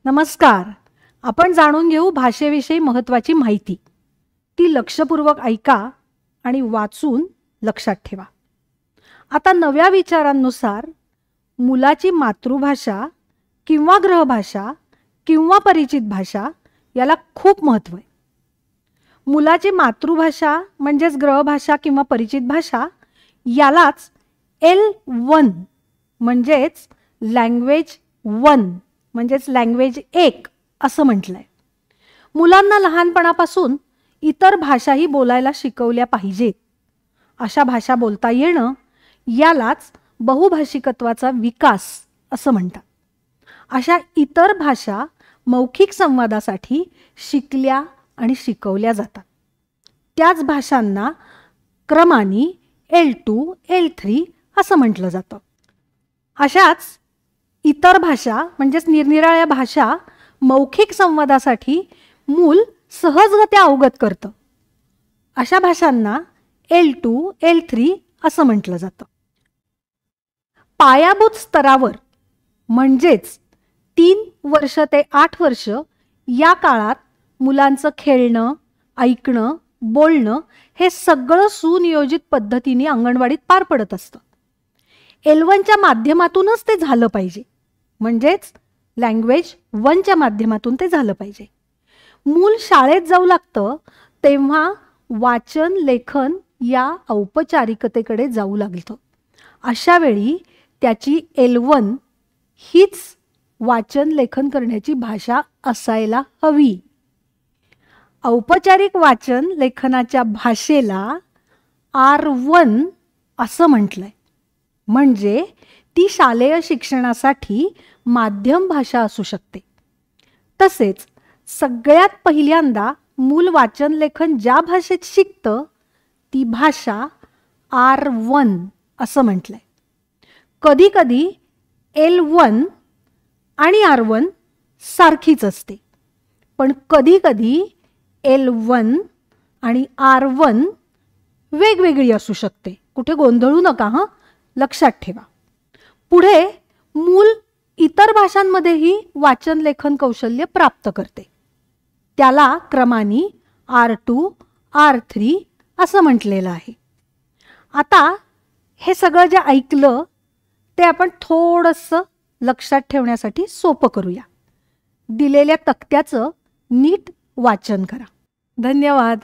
नमस्कार. आपण जाणून घेऊ भाषेविषयी महत्त्वाची माहिती. ती लक्षपूर्वक ऐका आणि वाचून लक्षात ठेवा. आता नव्या विचारांनुसार मुलाची मातृभाषा किंवा ग्रहभाषा किंवा परिचित भाषा याला खूप महत्त्व आहे. मुलाची मातृभाषा म्हणजेच ग्रहभाषा किंवा परिचित भाषा यालाच L1 म्हणजेच लँग्वेज 1 म्हणजेच लँग्वेज 1 असं म्हटलंय. मुलांना लहानपणापासून इतर भाषाही बोलायला शिकवल्या पाहिजेत. अशा भाषा बोलता येणं यालाच बहुभाषिकत्वाचा विकास असं म्हणतात. अशा इतर भाषा मौखिक संवादासाठी शिकल्या आणि शिकवल्या जातात. त्याच भाषांना क्रमाने L2, L3 असं म्हटलं जातं. अशाच इतर भाषा म्हणजेच निरनिराळ्या भाषा मौखिक संवादासाठी मूल सहजगत्या अवगत करतं. अशा भाषांना L2, L3 असं म्हटलं जातं. पायाभूत स्तरावर म्हणजेच 3 वर्ष ते 8 वर्ष या काळात मुलांचं खेळणं, ऐकणं, बोलणं हे सगळं सुनियोजित पद्धतीने अंगणवाडीत पार पडत असतं. L1च्या माध्यमातूनच ते झालं पाहिजे. म्हणजेच लँग्वेज 1च्या माध्यमातून ते झालं पाहिजे. मूल शाळेत जाऊ लागतं तेव्हा वाचन लेखन या औपचारिकतेकडे जाऊ लागतं. अशा वेळी त्याची L1 हीच वाचन लेखन करण्याची भाषा असायला हवी. औपचारिक वाचन लेखनाच्या भाषेला R1 असं म्हटलंय. म्हणजे ती शालेय शिक्षणासाठी माध्यम भाषा असू शकते. तसेच सगळ्यात पहिल्यांदा मूल वाचन लेखन ज्या भाषेत शिकतं ती भाषा R1 असं म्हटलंय. कधीकधी L1 आणि R1 सारखीच असते, पण कधीकधी L1 आणि R1 वेगवेगळी असू शकते. कुठे गोंधळू नका हं, लक्षात ठेवा. पुढे मूल इतर भाषांमध्येही वाचन लेखन कौशल्य प्राप्त करते. त्याला क्रमाने R2, R3 असं म्हटलेलं आहे. आता हे सगळं जे ऐकलं ते आपण थोडंसं लक्षात ठेवण्यासाठी सोपं करूया. दिलेल्या तक्त्याचं नीट वाचन करा. धन्यवाद.